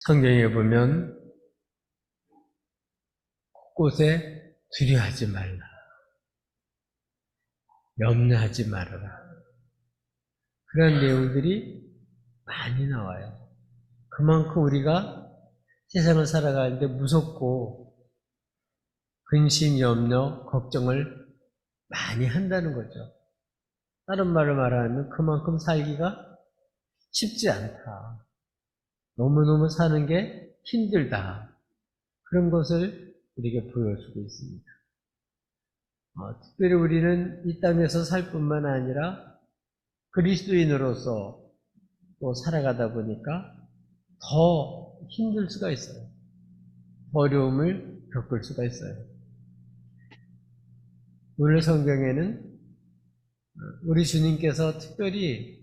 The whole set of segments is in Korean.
성경에 보면 곳곳에 두려워하지 말라, 염려하지 말아라, 그런 내용들이 많이 나와요. 그만큼 우리가 세상을 살아가는데 무섭고 근심, 염려, 걱정을 많이 한다는 거죠. 다른 말을 말하면 그만큼 살기가 쉽지 않다. 너무너무 사는 게 힘들다. 그런 것을 우리에게 보여주고 있습니다. 특별히 우리는 이 땅에서 살 뿐만 아니라 그리스도인으로서 또 살아가다 보니까 더 힘들 수가 있어요. 어려움을 겪을 수가 있어요. 오늘 성경에는 우리 주님께서 특별히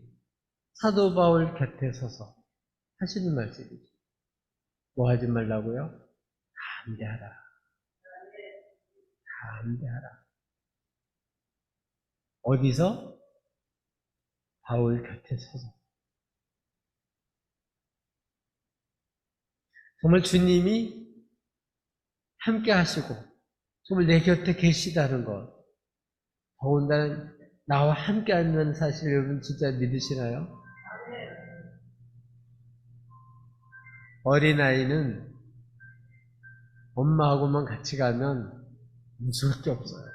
사도 바울 곁에 서서 하시는 말씀이죠. 뭐 하지 말라고요? 담대하라. 담대하라. 어디서? 바울 곁에 서서. 정말 주님이 함께 하시고 정말 내 곁에 계시다는 것, 더군다나 나와 함께 한다는 사실 여러분 진짜 믿으시나요? 어린아이는 엄마하고만 같이 가면 무서울 게 없어요.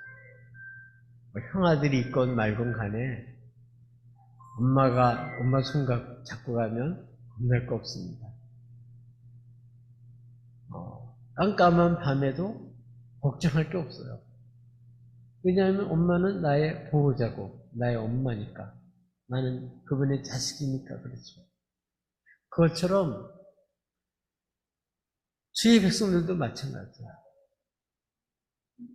형아들이 있건 말건 간에 엄마 손 잡고 가면 겁날 거 없습니다. 깜깜한 밤에도 걱정할 게 없어요. 왜냐하면 엄마는 나의 보호자고 나의 엄마니까, 나는 그분의 자식이니까 그렇죠. 그것처럼 주의 백성들도 마찬가지야.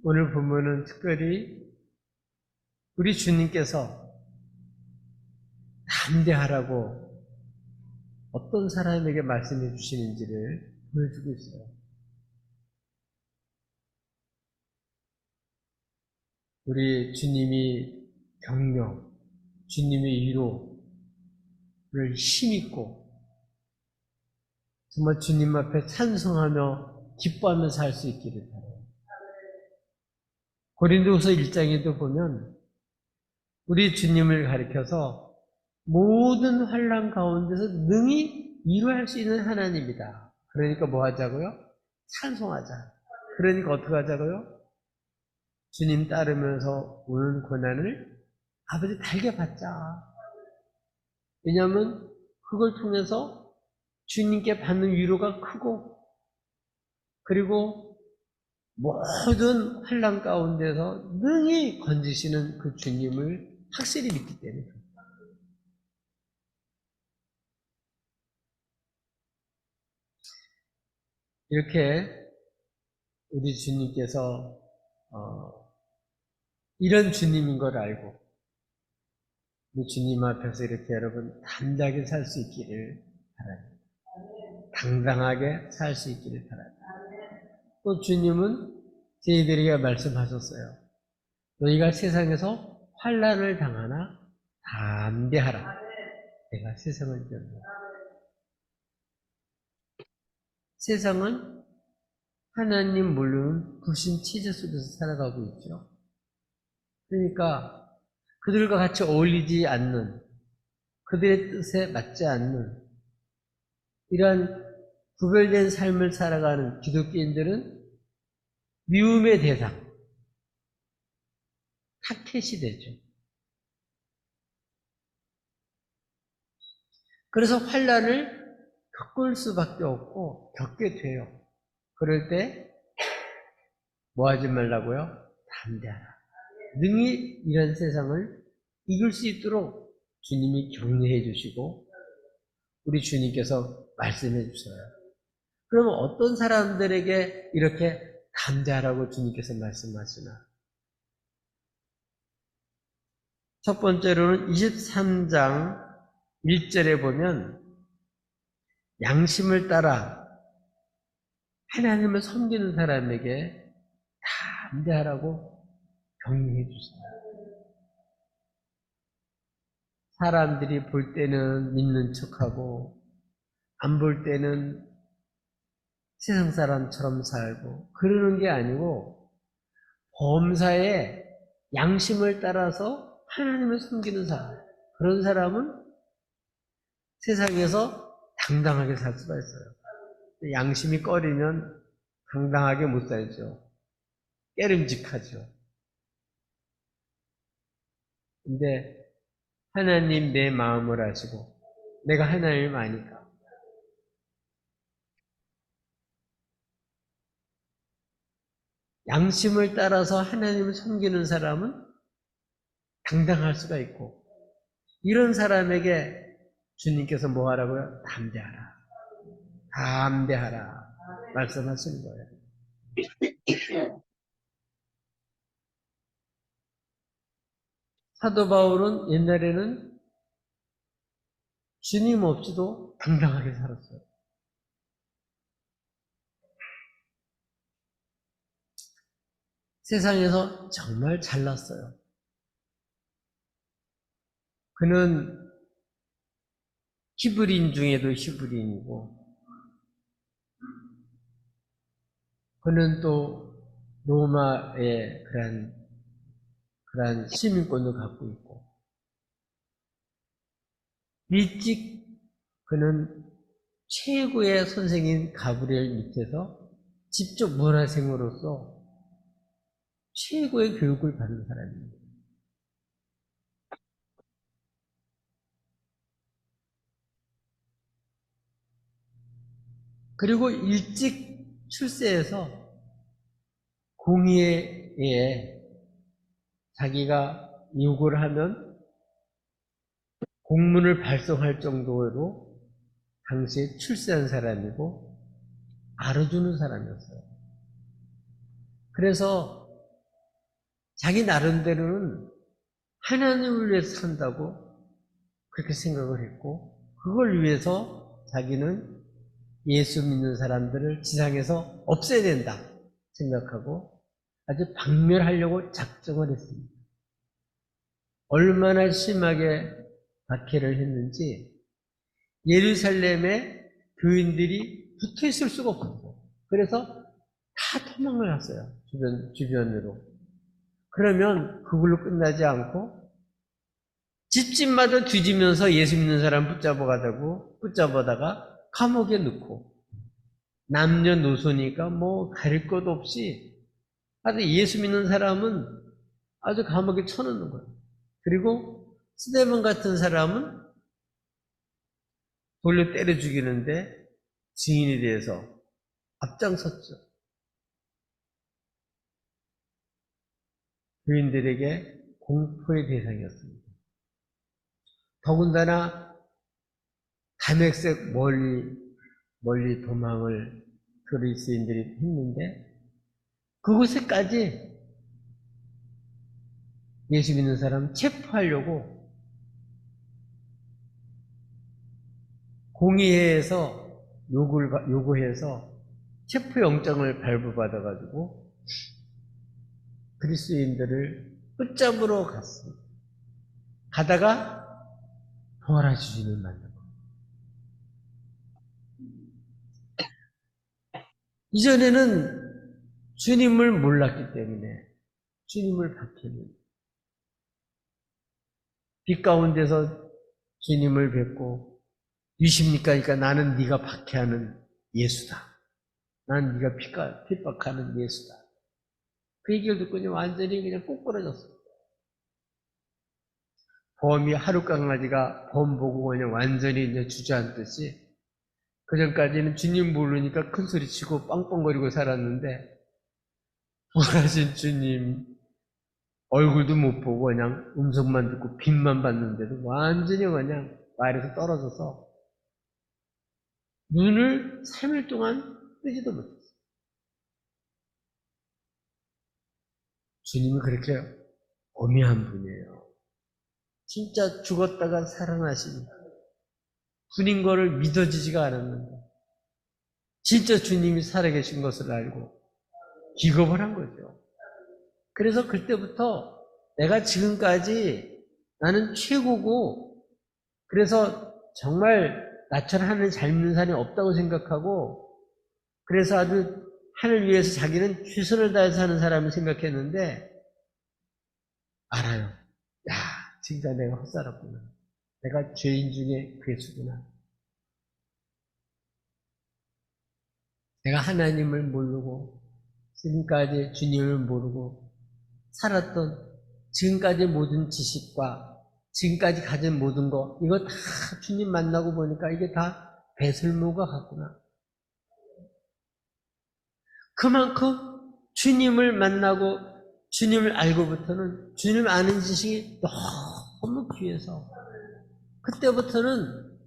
오늘 보면은 특별히 우리 주님께서 담대하라고 어떤 사람에게 말씀해 주시는지를 보여주고 있어요. 우리 주님이 격려, 주님의 위로를 힘있고 정말 주님 앞에 찬송하며 기뻐하며 살 수 있기를 바라요. 고린도후서 1장에도 보면 우리 주님을 가리켜서 모든 환난 가운데서 능히 위로할 수 있는 하나님이다. 그러니까 뭐 하자고요? 찬송하자. 그러니까 어떻게 하자고요? 주님 따르면서 오는 고난을 아버지 달게 받자. 왜냐하면 그걸 통해서 주님께 받는 위로가 크고, 그리고 모든 환난 가운데서 능히 건지시는 그 주님을 확실히 믿기 때문에. 이렇게 우리 주님께서 이런 주님인 걸 알고 우리 주님 앞에서 이렇게 여러분 담대하게 살 수 있기를 바랍니다. 당당하게 살 수 있기를 바랍니다. 또 주님은 저희들에게 말씀하셨어요. 너희가 세상에서 환난을 당하나 담대하라. 내가 세상을 이겼노라. 세상은 하나님 모르는 불신치제 속에서 살아가고 있죠. 그러니까 그들과 같이 어울리지 않는, 그들의 뜻에 맞지 않는 이러한 구별된 삶을 살아가는 기독교인들은 미움의 대상, 타켓이 되죠. 그래서 환난을 겪을 수밖에 없고 겪게 돼요. 그럴 때 뭐 하지 말라고요? 담대하라. 능히 이런 세상을 이길 수 있도록 주님이 격려해 주시고 우리 주님께서 말씀해 주셔요. 그러면 어떤 사람들에게 이렇게 담대하라고 주님께서 말씀하시나? 첫 번째로는 23장 1절에 보면 양심을 따라 하나님을 섬기는 사람에게 담대하라고 격려해 주십니다. 사람들이 볼 때는 믿는 척하고 안 볼 때는 세상 사람처럼 살고 그러는 게 아니고 범사에 양심을 따라서 하나님을 섬기는 사람, 그런 사람은 세상에서 당당하게 살 수가 있어요. 양심이 꺼리면 당당하게 못 살죠. 깨름직하죠. 근데 하나님 내 마음을 아시고 내가 하나님을 아니까 양심을 따라서 하나님을 섬기는 사람은 당당할 수가 있고, 이런 사람에게 주님께서 뭐 하라고요? 담대하라. 담대하라. 말씀하시는 거예요. 사도 바울은 옛날에는 주님 없이도 당당하게 살았어요. 세상에서 정말 잘났어요. 그는 히브리인 중에도 히브리인이고, 그는 또 로마의 그러한 시민권도 갖고 있고, 일찍 그는 최고의 선생인 가브리엘 밑에서 직접 문화생으로서 최고의 교육을 받은 사람입니다. 그리고 일찍 출세해서 공의회에 자기가 요구를 하면 공문을 발송할 정도로 당시에 출세한 사람이고 알아주는 사람이었어요. 그래서 자기 나름대로는 하나님을 위해서 산다고 그렇게 생각을 했고, 그걸 위해서 자기는 예수 믿는 사람들을 지상에서 없애야 된다 생각하고 아주 박멸하려고 작정을 했습니다. 얼마나 심하게 박해를 했는지 예루살렘에 교인들이 붙어 있을 수가 없었어요. 그래서 다 도망을 갔어요. 주변으로. 그러면 그걸로 끝나지 않고 집집마다 뒤지면서 예수 믿는 사람 붙잡아다가 감옥에 넣고, 남녀노소니까 뭐 가릴 것 없이 아주 예수 믿는 사람은 아주 감옥에 쳐넣는 거예요. 그리고 스데반 같은 사람은 돌려 때려 죽이는데 증인이 돼서 앞장섰죠. 교인들에게 공포의 대상이었습니다. 더군다나 담액색 멀리 도망을 그리스인들이 했는데 그곳에까지 예수 믿는 사람 체포하려고 공의회에서 요구해서 체포영장을 발부받아가지고 그리스도인들을 붙잡으러 갔습니다. 가다가 부활하신 주님을 만나고, 이전에는 주님을 몰랐기 때문에 주님을 박해는, 빛 가운데서 주님을 뵙고 유십니까? 그러니까 나는 네가 박해하는 예수다. 나는 네가 핍박하는 예수다. 그 얘기를 듣고 완전히 그냥 꼬꾸라졌어요. 범이 하루 강아지가 범 보고 그냥 완전히 이제 주저앉듯이 그 전까지는 주님 모르니까 큰 소리 치고 빵빵거리고 살았는데 부활하신 주님 얼굴도 못 보고 그냥 음성만 듣고 빛만 봤는데도 완전히 그냥 말에서 떨어져서 눈을 3일 동안 뜨지도 못했어요. 주님은 그렇게 어미한 분이에요. 진짜 죽었다가 살아나신 분인 거를 믿어지지가 않았는데 진짜 주님이 살아계신 것을 알고 기겁을 한 거죠. 그래서 그때부터 내가 지금까지 나는 최고고, 그래서 정말 나처럼 하는 잘 믿는 사람이 없다고 생각하고 그래서 아주 하늘 위해서 자기는 최선을 다해서 하는 사람을 생각했는데 알아요. 야, 진짜 내가 헛살았구나. 내가 죄인 중에 괴수구나. 내가 하나님을 모르고 지금까지 주님을 모르고 살았던 지금까지 모든 지식과 지금까지 가진 모든 거 이거 다 주님 만나고 보니까 이게 다 배설물과 같구나. 그만큼 주님을 만나고 주님을 알고부터는 주님을 아는 지식이 너무 귀해서 그때부터는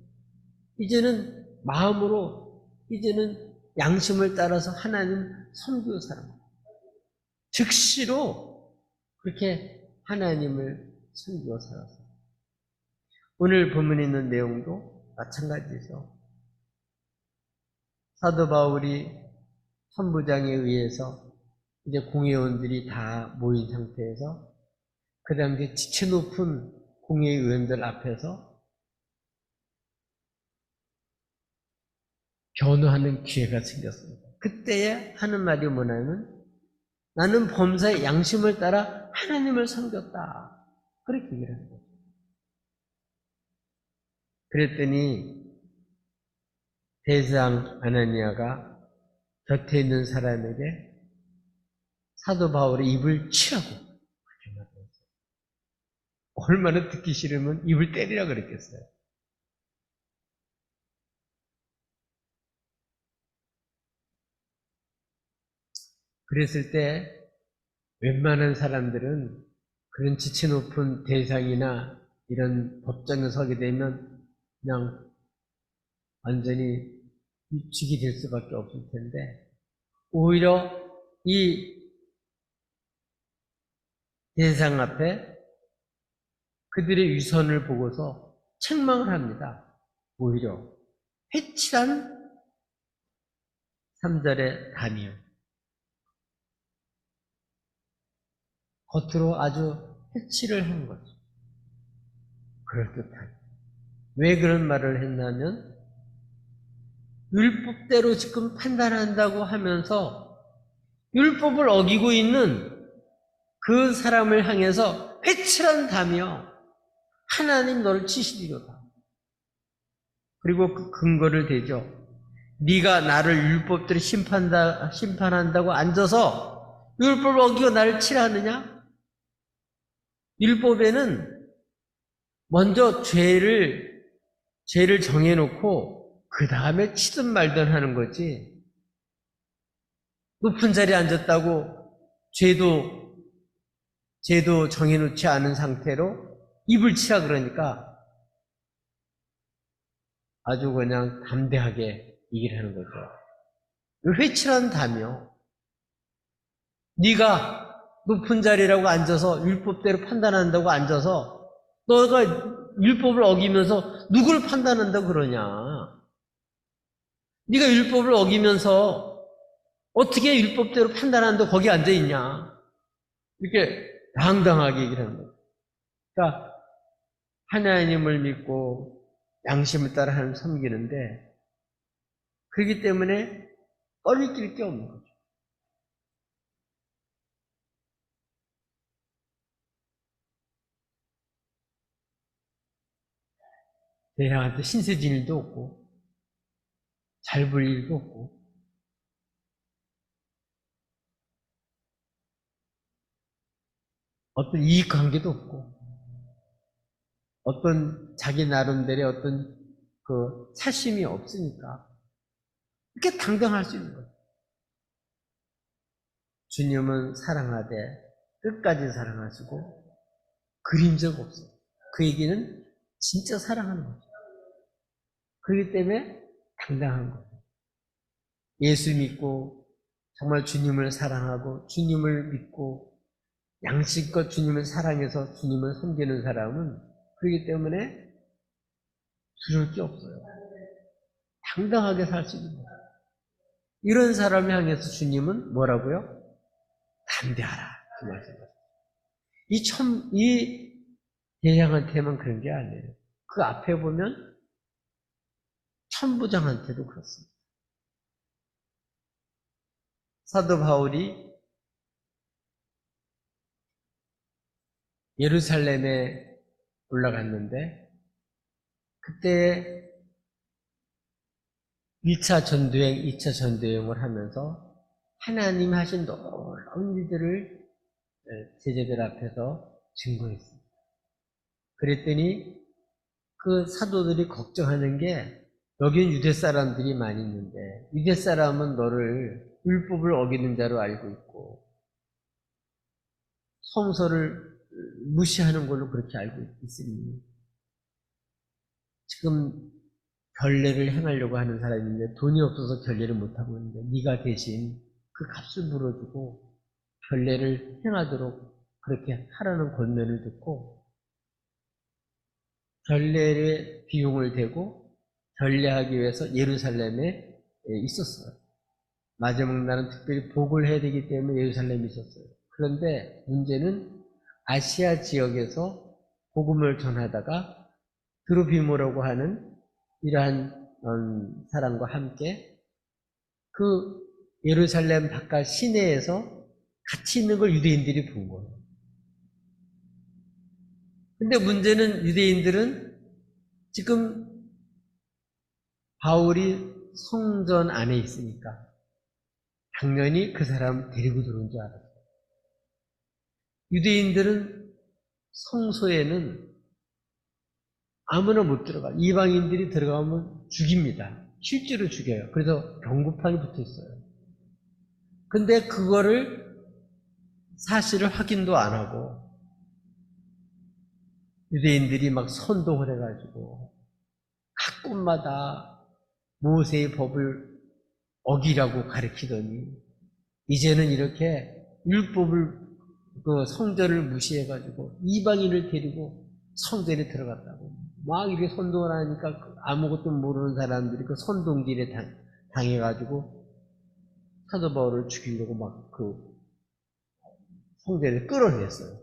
이제는 마음으로 이제는 양심을 따라서 하나님 섬기고 살아요. 즉시로 그렇게 하나님을 섬기고 살았어요. 오늘 본문에 있는 내용도 마찬가지죠. 사도 바울이 선부장에 의해서 이제 공회원들이 다 모인 상태에서 그 당시에 지체 높은 공회의원들 앞에서 변호하는 기회가 생겼습니다. 그때에 하는 말이 뭐냐면 나는 범사의 양심을 따라 하나님을 섬겼다. 그렇게 얘기를 하는 거죠. 그랬더니 대장 아나니아가 곁에 있는 사람에게 사도 바울의 입을 치라고 그렇게 말했어요. 얼마나 듣기 싫으면 입을 때리라 그랬겠어요. 그랬을 때 웬만한 사람들은 그런 지체 높은 대상이나 이런 법정에 서게 되면 그냥 완전히 위축이 될 수밖에 없을 텐데 오히려 이 대상 앞에 그들의 위선을 보고서 책망을 합니다. 오히려 회칠한 3절의 단이요. 겉으로 아주 해치를 한 거죠. 그럴듯하게. 왜 그런 말을 했냐면 율법대로 지금 판단한다고 하면서 율법을 어기고 있는 그 사람을 향해서 회칠한 다며 하나님 너를 치시리로다. 그리고 그 근거를 대죠. 네가 나를 율법대로 심판한다고 앉아서 율법을 어기고 나를 치라느냐? 율법에는 먼저 죄를 정해놓고 그 다음에 치든 말든 하는 거지. 높은 자리에 앉았다고 죄도 정해놓지 않은 상태로 입을 치라 그러니까 아주 그냥 담대하게 얘기를 하는 거죠. 회칠한다며 네가 높은 자리라고 앉아서 율법대로 판단한다고 앉아서 너가 율법을 어기면서 누구를 판단한다고 그러냐. 네가 율법을 어기면서 어떻게 율법대로 판단한다고 거기 앉아있냐. 이렇게 당당하게 얘기를 하는 거예요. 그러니까 하나님을 믿고 양심을 따라 하나님을 섬기는데 그렇기 때문에 꺼리낄 게 없는 거죠. 대상한테 신세진 일도 없고 잘 볼 일도 없고 어떤 이익관계도 없고 어떤 자기 나름대로의 어떤 그 사심이 없으니까 이렇게 당당할 수 있는 거예요. 주님은 사랑하되 끝까지 사랑하시고 그림자가 없어요. 그 얘기는 진짜 사랑하는 거죠. 그렇기 때문에 당당한 거예요. 예수 믿고 정말 주님을 사랑하고 주님을 믿고 양심껏 주님을 사랑해서 주님을 섬기는 사람은 그렇기 때문에 두려울 게 없어요. 당당하게 살 수 있는 거예요. 이런 사람을 향해서 주님은 뭐라고요? 담대하라. 그 말씀이에요. 이 대장한테만 그런 게 아니에요. 그 앞에 보면 천부장한테도 그렇습니다. 사도 바울이 예루살렘에 올라갔는데 그때 1차 전도행, 2차 전도행을 하면서 하나님 하신 놀라운 일들을 제자들 앞에서 증거했습니다. 그랬더니 그 사도들이 걱정하는 게 여긴 유대 사람들이 많이 있는데 유대 사람은 너를 율법을 어기는 자로 알고 있고 성서를 무시하는 걸로 그렇게 알고 있으니 지금 결례를 행하려고 하는 사람인데 돈이 없어서 결례를 못하고 있는데 네가 대신 그 값을 물어주고 결례를 행하도록 그렇게 하라는 권면을 듣고 결례의 비용을 대고 결례하기 위해서 예루살렘에 있었어요. 마지막 날은 특별히 복을 해야 되기 때문에 예루살렘에 있었어요. 그런데 문제는 아시아 지역에서 복음을 전하다가 드로피모라고 하는 이러한 사람과 함께 그 예루살렘 바깥 시내에서 같이 있는 걸 유대인들이 본 거예요. 근데 문제는 유대인들은 지금 바울이 성전 안에 있으니까 당연히 그 사람 데리고 들어온 줄 알았어요. 유대인들은 성소에는 아무나 못 들어가. 이방인들이 들어가면 죽입니다. 실제로 죽여요. 그래서 경고판이 붙어 있어요. 근데 그거를 사실을 확인도 안 하고 유대인들이 막 선동을 해가지고 각 곳마다 모세의 법을 어기라고 가르치더니 이제는 이렇게 율법을 그 성전을 무시해가지고 이방인을 데리고 성전에 들어갔다고 막 이렇게 선동을 하니까 아무것도 모르는 사람들이 그 선동질에 당해가지고 사도 바울을 죽이려고 막 그 성전에 끌어냈어요.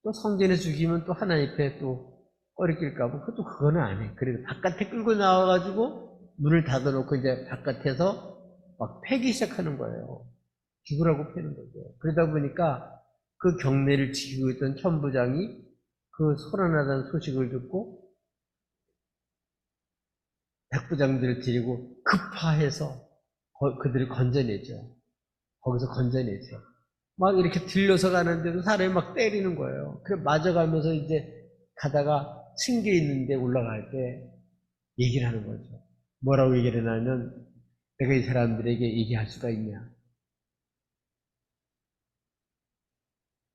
또 성전에 죽이면 또 하나님 앞에 또 꺼리낄까봐 그거는 안 해. 그래서 바깥에 끌고 나와가지고 문을 닫아놓고 이제 바깥에서 막 패기 시작하는 거예요. 죽으라고 패는 거죠. 그러다 보니까 그 경례를 지키고 있던 천부장이 그 소란하다는 소식을 듣고 백부장들을 데리고 급파해서 그들을 건져내죠. 거기서 건져내죠. 막 이렇게 들려서 가는데도 사람이 막 때리는 거예요. 그래 맞아가면서 이제 가다가 층계 있는데 올라갈 때 얘기를 하는 거죠. 뭐라고 얘기를 하냐면 내가 이 사람들에게 얘기할 수가 있냐.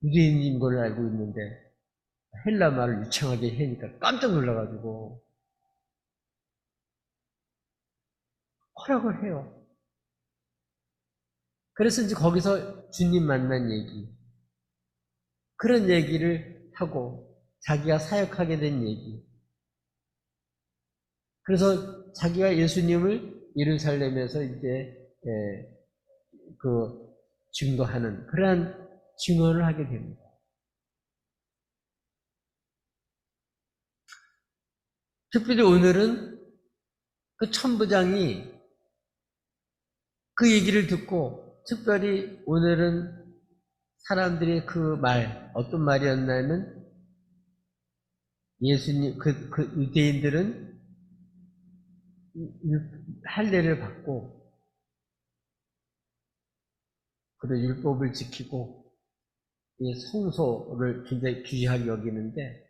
유대인인 걸 알고 있는데 헬라 말을 유창하게 하니까 깜짝 놀라가지고 허락을 해요. 그래서 이제 거기서 주님 만난 얘기, 그런 얘기를 하고 자기가 사역하게 된 얘기. 그래서 자기가 예수님을 예루살렘에서 이제 그 증거하는 그러한 증언을 하게 됩니다. 특별히 오늘은 그 천부장이 그 얘기를 듣고 특별히 오늘은 사람들이 그 말, 어떤 말이었냐면 예수님, 그 유대인들은 할례를 받고 그리고 율법을 지키고 이 성소를 굉장히 귀하게 여기는데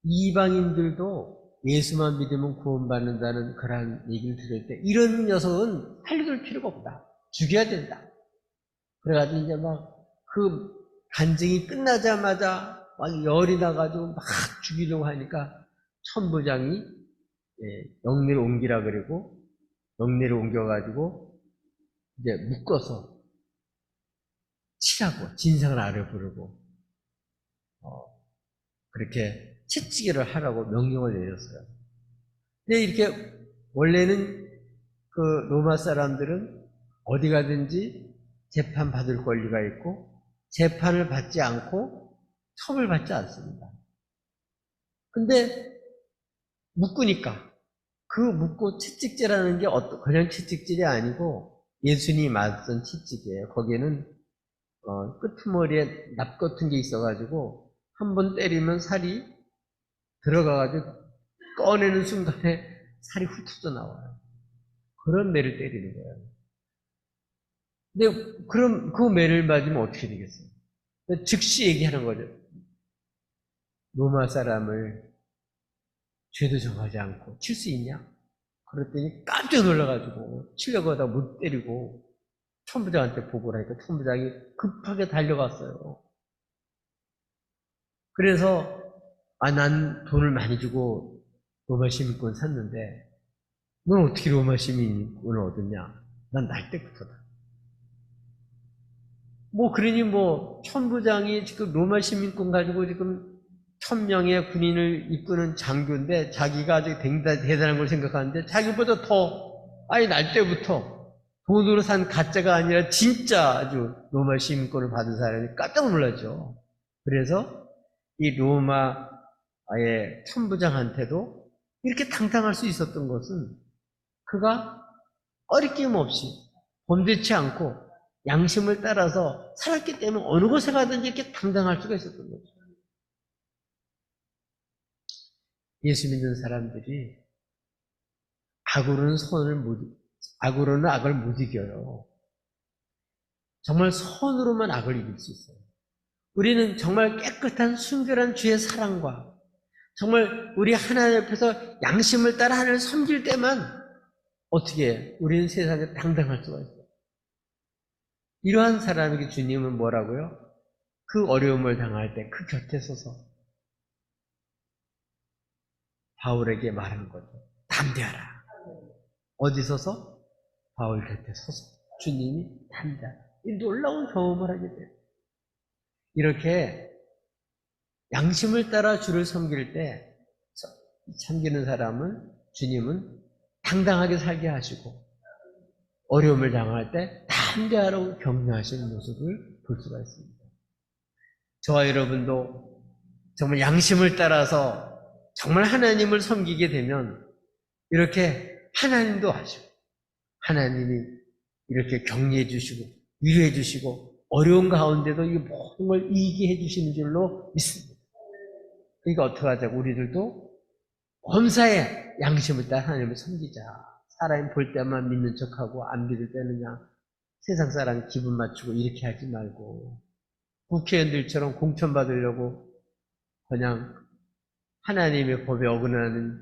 이방인들도 예수만 믿으면 구원받는다는 그러한 얘기를 들을 때 이런 녀석은 살려둘 필요가 없다. 죽여야 된다. 그래가지고 이제 막 그 간증이 끝나자마자 막 열이 나가지고 막 죽이려고 하니까 천부장이 영리를 옮기라 그리고 영리를 옮겨가지고 이제 묶어서 치라고 진상을 아래 부르고 그렇게 채찍질을 하라고 명령을 내렸어요. 근데 이렇게 원래는 그 로마 사람들은 어디 가든지 재판 받을 권리가 있고 재판을 받지 않고 처벌받지 않습니다. 근데 묶으니까 그 묻고 채찍질하는 게 그냥 채찍질이 아니고 예수님이 맞던 채찍이에요. 거기에는 끄트머리에 납 같은 게 있어가지고 한 번 때리면 살이 들어가가지고 꺼내는 순간에 살이 훑어져 나와요. 그런 매를 때리는 거예요. 근데 그럼 그 매를 맞으면 어떻게 되겠어요? 즉시 얘기하는 거죠. 로마 사람을 죄도 정하지 않고 칠 수 있냐? 그랬더니 깜짝 놀라가지고 치려고 하다가 못 때리고 천부장한테 보고를 하니까 천부장이 급하게 달려갔어요. 그래서 난 돈을 많이 주고 로마 시민권 샀는데 넌 어떻게 로마 시민권을 얻었냐? 난 날 때부터다. 그러니 천부장이 지금 로마 시민권 가지고 지금 1000명의 군인을 이끄는 장교인데 자기가 아주 대단한 걸 생각하는데 자기보다 날 때부터 돈으로 산 가짜가 아니라 진짜 아주 로마 시민권을 받은 사람이 깜짝 놀랐죠. 그래서 이 로마의 천부장한테도 이렇게 당당할 수 있었던 것은 그가 꺼리낌 없이 범죄치 않고 양심을 따라서 살았기 때문에 어느 곳에 가든지 이렇게 당당할 수가 있었던 거죠. 예수 믿는 사람들이 악으로는 악을 못 이겨요. 정말 선으로만 악을 이길 수 있어요. 우리는 정말 깨끗한 순결한 주의 사랑과 정말 우리 하나님 앞에서 양심을 따라 하나님을 섬길 때만 어떻게 해요? 우리는 세상에 당당할 수가 있어요. 이러한 사람에게 주님은 뭐라고요? 그 어려움을 당할 때 그 곁에 서서 바울에게 말하는 거죠. 담대하라. 어디 서서? 바울 곁에 서서 주님이 담대하라. 이 놀라운 경험을 하게 돼요. 이렇게 양심을 따라 주를 섬길 때 섬기는 사람은 주님은 당당하게 살게 하시고 어려움을 당할 때 담대하라고 격려하시는 모습을 볼 수가 있습니다. 저와 여러분도 정말 양심을 따라서 정말 하나님을 섬기게 되면 이렇게 하나님도 아시고 하나님이 이렇게 격려해 주시고 위로해 주시고 어려운 가운데도 이 모든 걸 이기게 해 주시는 줄로 믿습니다. 그러니까 어떻게 하자고 우리들도 범사에 양심을 따라 하나님을 섬기자. 사람이 볼 때만 믿는 척하고 안 믿을 때는 그냥 세상 사람 기분 맞추고 이렇게 하지 말고 국회의원들처럼 공천받으려고 그냥 하나님의 법에 어긋나는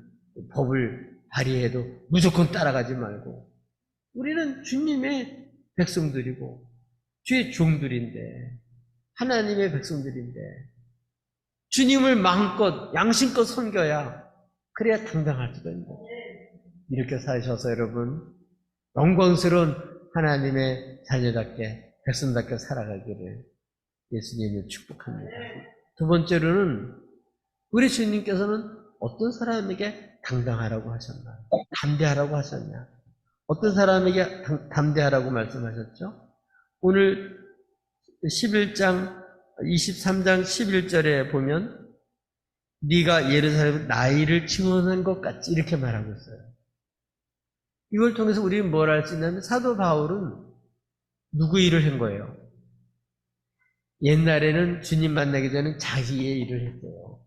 법을 발의해도 무조건 따라가지 말고 우리는 주님의 백성들이고 주의 종들인데 하나님의 백성들인데 주님을 마음껏 양심껏 섬겨야 그래야 당당할 수가 있는 거예요. 이렇게 사셔서 여러분 영광스러운 하나님의 자녀답게 백성답게 살아가기를 예수님이 축복합니다. 두 번째로는 우리 주님께서는 어떤 사람에게 당당하라고 하셨나? 담대하라고 하셨냐? 어떤 사람에게 담대하라고 말씀하셨죠? 오늘 23장 11절에 보면 네가 예루살렘 나이를 증언한 것 같이 이렇게 말하고 있어요. 이걸 통해서 우리는 뭘 알 수 있냐면 사도 바울은 누구 일을 한 거예요? 옛날에는 주님 만나기 전에 자기의 일을 했어요.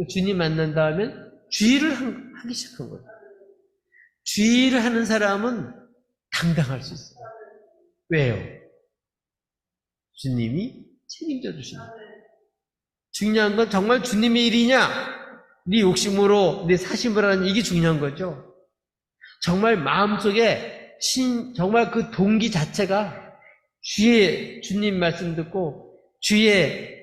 주님 만난 다음에 주의를 하기 시작한 거예요. 주의를 하는 사람은 당당할 수 있어요. 왜요? 주님이 책임져 주십니다. 중요한 건 정말 주님의 일이냐? 네 욕심으로 네 사심을 하는 이게 중요한 거죠. 정말 마음속에 정말 그 동기 자체가 주님 말씀 듣고 주의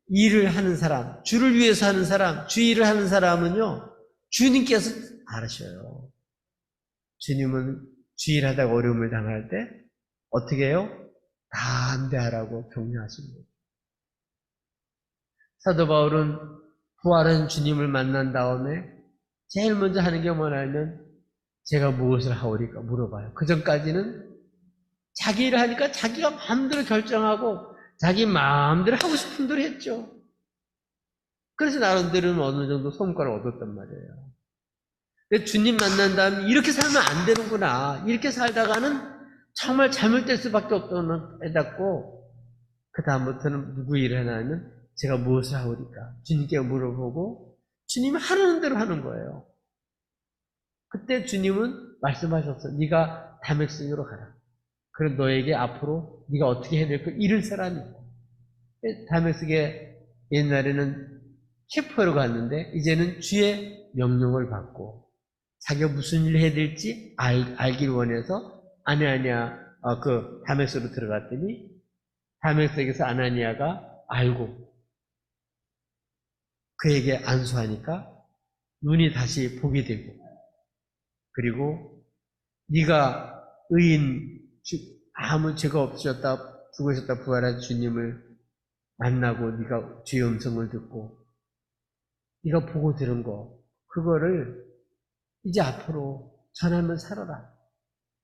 일을 하는 사람, 주를 위해서 하는 사람, 주 일을 하는 사람은요, 주님께서 알으셔요. 주님은 주 일하다가 어려움을 당할 때 어떻게 해요? 담대하라고 격려하십니다. 사도 바울은 부활한 주님을 만난 다음에 제일 먼저 하는 게 뭐냐면 제가 무엇을 하오리까 물어봐요. 그 전까지는 자기 일을 하니까 자기가 마음대로 결정하고 자기 마음대로 하고 싶은 대로 했죠. 그래서 나름대로는 어느 정도 성과를 얻었단 말이에요. 내 주님 만난 다음에 이렇게 살면 안 되는구나. 이렇게 살다가는 정말 잘못될 수밖에 없다는 깨닫고, 그 다음부터는 누구 일을 하냐면 제가 무엇을 하오리까? 주님께 물어보고 주님이 하라는 대로 하는 거예요. 그때 주님은 말씀하셨어. 네가 다메섹으로 가라. 그럼 너에게 앞으로 네가 어떻게 해야 될 거 이런 사람이 있고. 다메섹에 옛날에는 체포하러 갔는데 이제는 주의 명령을 받고 자기가 무슨 일을 해야 될지 알길 원해서 다메섹으로 들어갔더니 다메섹에서 아나니아가 알고 그에게 안수하니까 눈이 다시 보게 되고, 그리고 네가 의인 아무 죄가 없으셨다 죽으셨다 부활한 주님을 만나고 네가 주의 음성을 듣고 네가 보고 들은 거 그거를 이제 앞으로 전하면 살아라.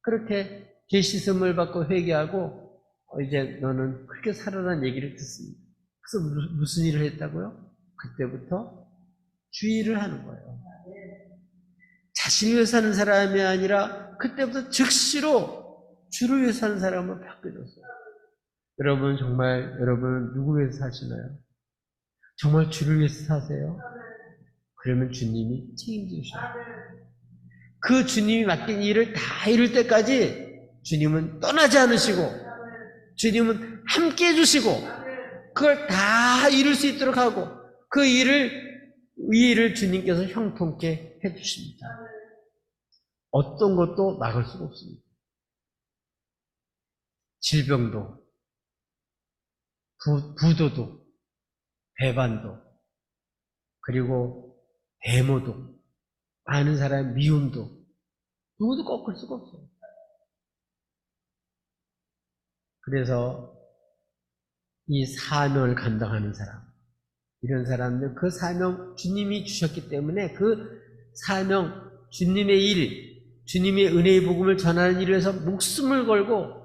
그렇게 죄 씻음을 받고 회개하고 이제 너는 그렇게 살아라는 얘기를 듣습니다. 그래서 무슨 일을 했다고요? 그때부터 주의를 하는 거예요. 자신을 위해 사는 사람이 아니라 그때부터 즉시로 주를 위해 사는 사람으로 바뀌어졌어요. 여러분 정말 여러분 누구 위해서 사시나요? 정말 주를 위해서 사세요? 그러면 주님이 책임지셔요. 그 주님이 맡긴 일을 다 이룰 때까지 주님은 떠나지 않으시고 주님은 함께 해주시고 그걸 다 이룰 수 있도록 하고 이 일을 주님께서 형통케 해주십니다. 어떤 것도 막을 수가 없습니다. 질병도, 부도도, 배반도, 그리고 데모도, 많은 사람의 미움도 누구도 꺾을 수가 없어요. 그래서 이 사명을 감당하는 사람, 이런 사람들 그 사명 주님이 주셨기 때문에 그 사명 주님의 일, 주님의 은혜의 복음을 전하는 일을 해서 목숨을 걸고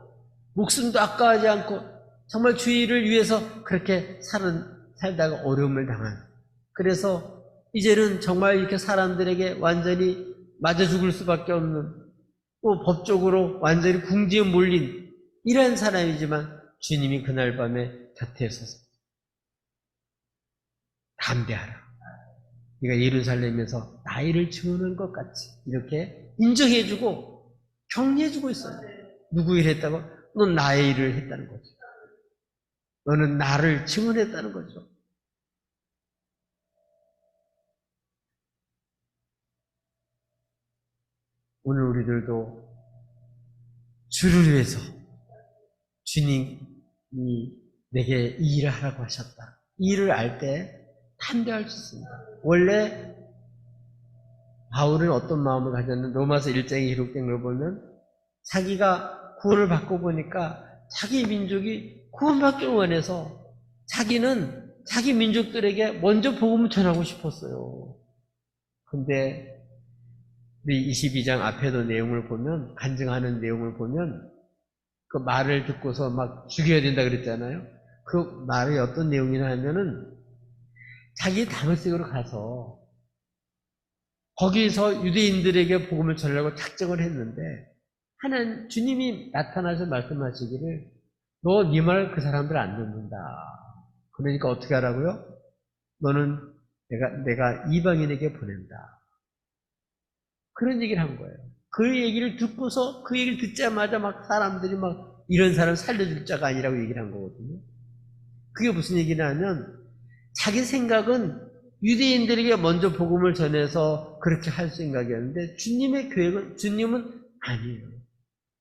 목숨도 아까워하지 않고 정말 주의 일을 위해서 그렇게 살다가 어려움을 당한, 그래서 이제는 정말 이렇게 사람들에게 완전히 맞아 죽을 수밖에 없는, 또 법적으로 완전히 궁지에 몰린 이런 사람이지만 주님이 그날 밤에 곁에 서서 담대하라. 네가 예루살렘에서 나이를 증언한 것 같이 이렇게 인정해주고 격려해주고 있어요. 누구 일 했다고? 넌 나의 일을 했다는 거죠. 너는 나를 증언했다는 거죠. 오늘 우리들도 주를 위해서 주님이 내게 이 일을 하라고 하셨다. 이 일을 알 때 담대할 수 있습니다. 원래 바울은 어떤 마음을 가졌는지 로마서 1장에 기록된 걸 보면 자기가 구원을 받고 보니까 자기 민족이 구원받길 원해서 자기는 자기 민족들에게 먼저 복음을 전하고 싶었어요. 근데 우리 22장 앞에도 내용을 보면, 간증하는 내용을 보면 그 말을 듣고서 막 죽여야 된다 그랬잖아요. 그 말이 어떤 내용이냐 하면은 자기 다메섹으로 가서 거기서 유대인들에게 복음을 전하려고 작정을 했는데 하나님 주님이 나타나서 말씀하시기를 너 네 말 그 사람들 안 듣는다. 그러니까 어떻게 하라고요? 너는 내가 이방인에게 보낸다. 그런 얘기를 한 거예요. 그 얘기를 듣고서 그 얘기를 듣자마자 막 사람들이 막 이런 사람 살려줄 자가 아니라고 얘기를 한 거거든요. 그게 무슨 얘기냐면 자기 생각은 유대인들에게 먼저 복음을 전해서 그렇게 할 생각이었는데 주님의 계획은, 주님은 아니에요.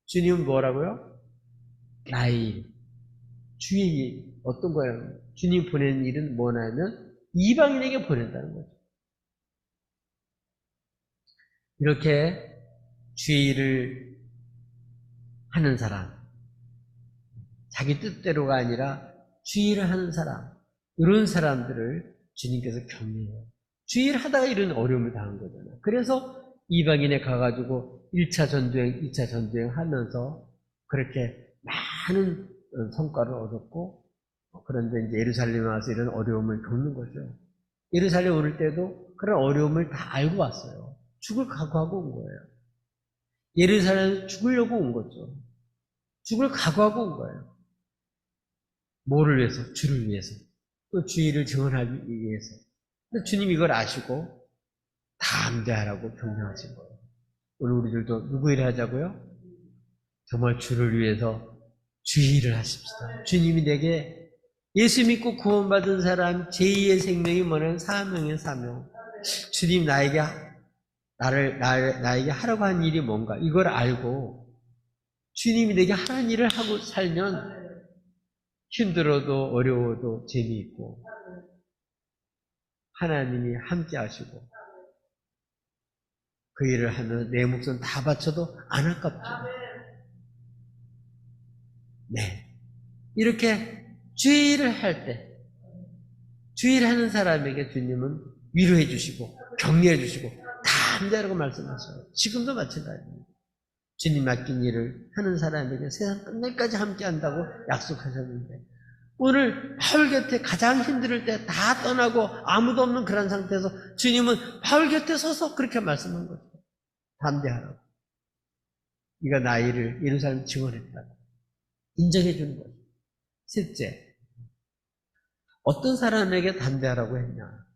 주님은 뭐라고요? 나의 일, 주의 일. 어떤 거예요? 주님 보내는 일은 뭐냐면 이방인에게 보낸다는 거죠. 이렇게 주의 일을 하는 사람, 자기 뜻대로가 아니라 주의 일을 하는 사람, 이런 사람들을 주님께서 격려해요. 주의 일을 하다가 이런 어려움을 당한 거잖아요. 그래서 이방인에 가가지고 1차 전도행, 2차 전도행 하면서 그렇게 많은 성과를 얻었고, 그런데 이제 예루살렘에 와서 이런 어려움을 겪는 거죠. 예루살렘 오를 때도 그런 어려움을 다 알고 왔어요. 죽을 각오하고 온 거예요. 예루살렘에서 죽으려고 온 거죠. 죽을 각오하고 온 거예요. 뭐를 위해서? 주를 위해서. 또 주의를 증언하기 위해서. 근데 주님 이걸 아시고 담대하라고 명령하신 거예요. 오늘 우리들도 누구 일을 하자고요? 정말 주를 위해서 주의를 하십시다. 주님이 내게 예수 믿고 구원받은 사람 제2의 생명이 뭐냐면 사명의 사명. 주님 나에게 하라고 한 일이 뭔가 이걸 알고 주님이 내게 하라는 일을 하고 살면 힘들어도 어려워도 재미있고 하나님이 함께 하시고 그 일을 하면 내 목숨 다 바쳐도 안 아깝죠. 네. 이렇게 주의를 할 때, 주의를 하는 사람에게 주님은 위로해 주시고, 격려해 주시고, 담대하라고 말씀하셔요. 지금도 마찬가지입니다. 주님 맡긴 일을 하는 사람에게 세상 끝날까지 함께 한다고 약속하셨는데, 오늘 바울 곁에 가장 힘들 때 다 떠나고 아무도 없는 그런 상태에서 주님은 바울 곁에 서서 그렇게 말씀한 거죠. 담대하라고. 네가 나 일을 예루살렘 증언했다고. 인정해 주는 거죠. 셋째, 어떤 사람에게 담대하라고 했냐?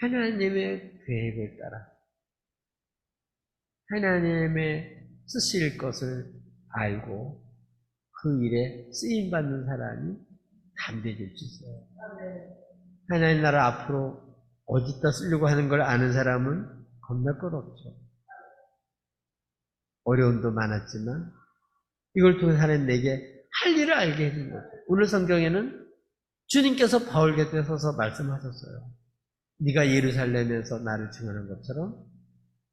하나님의 계획을 따라 하나님의 쓰실 것을 알고 그 일에 쓰임받는 사람이 담대해질 수 있어요. 하나님 나라 앞으로 어디다 쓰려고 하는 걸 아는 사람은 겁날 건 없죠. 어려움도 많았지만 이걸 통해 하나님 내게 할 일을 알게 해준 거죠. 오늘 성경에는 주님께서 바울 곁에 서서 말씀하셨어요. 네가 예루살렘에서 나를 증언한 것처럼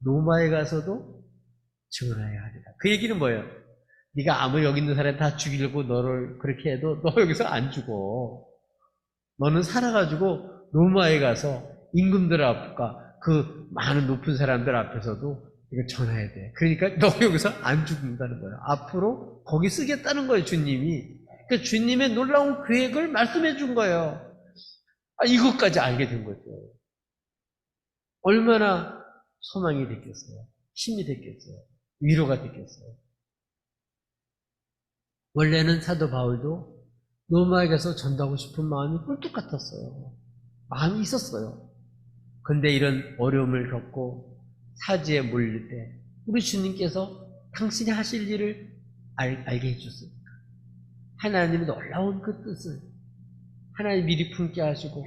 로마에 가서도 증언해야 하리라. 그 얘기는 뭐예요? 네가 아무 여기 있는 사람 다 죽이려고 너를 그렇게 해도 너 여기서 안 죽어. 너는 살아가지고 로마에 가서 임금들 앞과 그 많은 높은 사람들 앞에서도 이거 전해야 돼. 그러니까 너 여기서 안 죽는다는 거예요. 앞으로 거기 쓰겠다는 거예요, 주님이. 그러니까 주님의 놀라운 계획을 말씀해 준 거예요. 이것까지 알게 된 거죠. 얼마나 소망이 됐겠어요. 힘이 됐겠어요. 위로가 됐겠어요. 원래는 사도 바울도 로마에 가서 전도하고 싶은 마음이 꿀뚝 같았어요. 마음이 있었어요. 근데 이런 어려움을 겪고 사지에 몰릴 때 우리 주님께서 당신이 하실 일을 알게 해줬습니다. 하나님의 놀라운 그 뜻을 하나님 미리 품게 하시고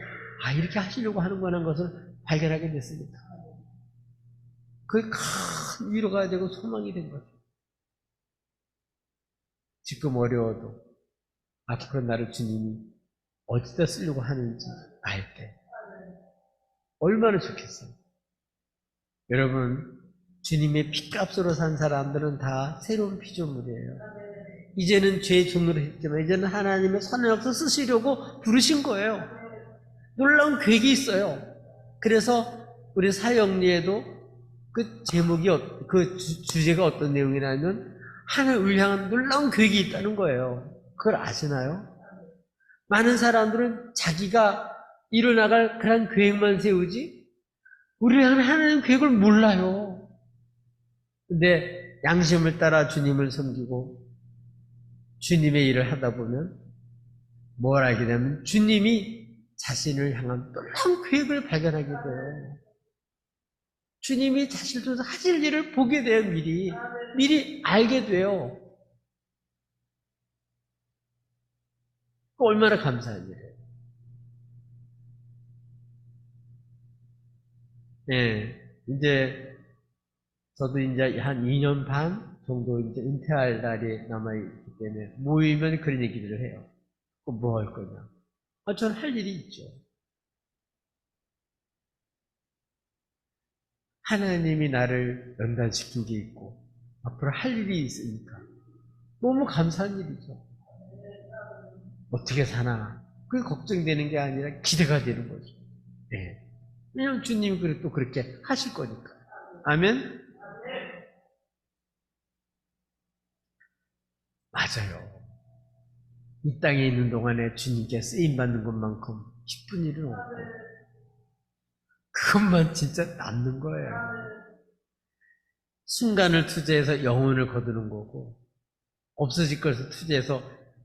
이렇게 하시려고 하는구나 하는 것을 발견하게 됐습니다. 그게 큰 위로가 되고 소망이 된 거죠. 지금 어려워도 앞으로 나를 주님이 어디다 쓰려고 하는지 알 때 얼마나 좋겠어요. 여러분, 주님의 피값으로 산 사람들은 다 새로운 피조물이에요. 이제는 죄의 종로로 했지만 이제는 하나님의 선한 역사 쓰시려고 부르신 거예요. 놀라운 계획이 있어요. 그래서 우리 사형리에도 그 제목이 그 주제가 어떤 내용이냐면 하나님을 향한 놀라운 계획이 있다는 거예요. 그걸 아시나요? 많은 사람들은 자기가 이뤄나갈 그런 계획만 세우지 우리를 향한 하나님 계획을 몰라요. 근데 양심을 따라 주님을 섬기고 주님의 일을 하다 보면 뭘 알게 되면 주님이 자신을 향한 놀라운 계획을 발견하게 돼요. 주님이 자신을 통해서 하실 일을 보게 돼요. 미리 알게 돼요. 얼마나 감사한 일이에요. 네, 이제 저도 이제 한 2년 반 정도 이제 은퇴할 날이 남아있기 때문에 모이면 그런 얘기들을 해요. 뭐 할 거냐? 저는 할 일이 있죠. 하나님이 나를 연단시킨 게 있고 앞으로 할 일이 있으니까 너무 감사한 일이죠. 어떻게 사나? 그게 걱정되는 게 아니라 기대가 되는 거죠. 네. 왜냐하면 주님이 또 그렇게 하실 거니까. 아멘? 맞아요. 이 땅에 있는 동안에 주님께 쓰임받는 것만큼 기쁜 일은 없고 그것만 진짜 남는 거예요. 순간을 투자해서 영혼을 거두는 거고, 없어질 것을 투자해서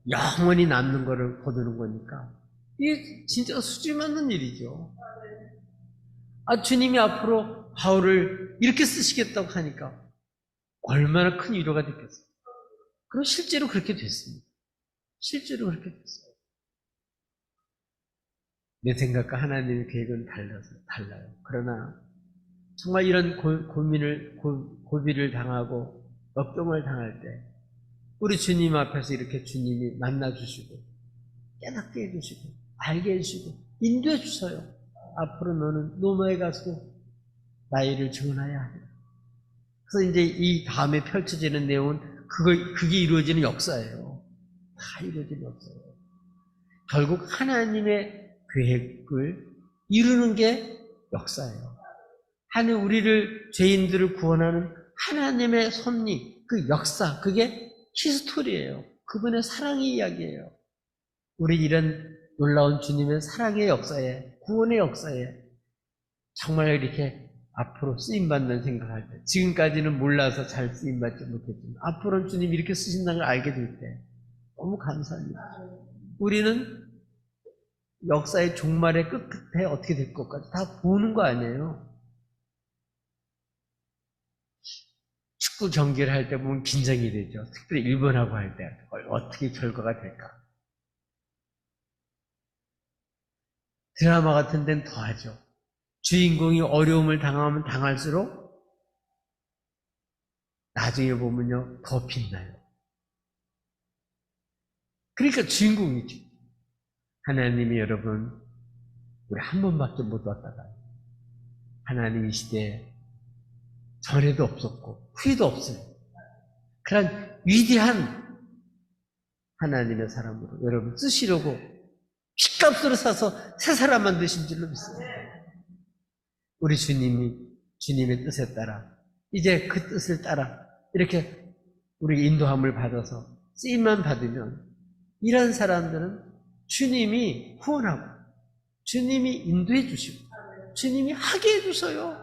영원히 남는 거를 거두는 거니까, 이게 진짜 수지 맞는 일이죠. 주님이 앞으로 바울을 이렇게 쓰시겠다고 하니까 얼마나 큰 위로가 됐겠어요. 그럼 실제로 그렇게 됐습니다. 실제로 그렇게 됐어요. 내 생각과 하나님의 계획은 달라요. 그러나 정말 이런 고비를 당하고 역경을 당할 때 우리 주님 앞에서 이렇게 주님이 만나주시고 깨닫게 해주시고 알게 해주시고 인도해 주셔요. 앞으로 너는 노마에 가서 나의 일을 증언해야 한다. 그래서 이제 이 다음에 펼쳐지는 내용은 그게 이루어지는 역사예요. 다 이루어지는 역사예요. 결국 하나님의 계획을 이루는 게 역사예요. 하나님 우리를 죄인들을 구원하는 하나님의 섭리, 그 역사, 그게 히스토리예요. 그분의 사랑의 이야기예요. 우리 이런 놀라운 주님의 사랑의 역사에, 구원의 역사에 정말 이렇게 앞으로 쓰임받는 생각할 때, 지금까지는 몰라서 잘 쓰임받지 못했지만 앞으로는 주님이 이렇게 쓰신다는 걸 알게 될 때 너무 감사합니다. 우리는 역사의 종말의 끝에 어떻게 될 것까지 다 보는 거 아니에요. 축구 경기를 할 때 보면 긴장이 되죠. 특별히 일본하고 할 때 어떻게 결과가 될까. 드라마 같은 데는 더하죠. 주인공이 어려움을 당하면 당할수록 나중에 보면요 더 빛나요. 그러니까 주인공이죠. 하나님이 여러분 우리 한 번밖에 못 왔다가 하나님 이 시대에 전에도 없었고 후에도 없어요. 그런 위대한 하나님의 사람으로 여러분 쓰시려고 핏값으로 사서 새 사람 만드신 줄로 믿습니다. 우리 주님이 주님의 뜻에 따라 이제 그 뜻을 따라 이렇게 우리 인도함을 받아서 쓰임만 받으면 이런 사람들은 주님이 후원하고 주님이 인도해 주시고 주님이 하게 해주셔요.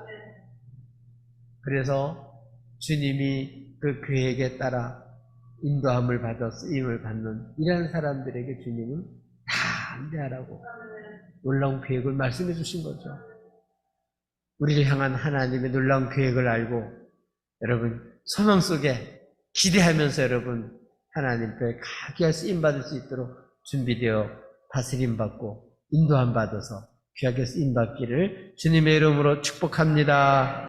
그래서 주님이 그 계획에 따라 인도함을 받아 쓰임을 받는 이런 사람들에게 주님은 다 안대하라고 놀라운 계획을 말씀해 주신 거죠. 우리를 향한 하나님의 놀라운 계획을 알고 여러분 소망 속에 기대하면서 여러분 하나님께 귀하게 쓰임받을 수 있도록 준비되어 다스림받고 인도함 받아서 귀하게 쓰임받기를 주님의 이름으로 축복합니다.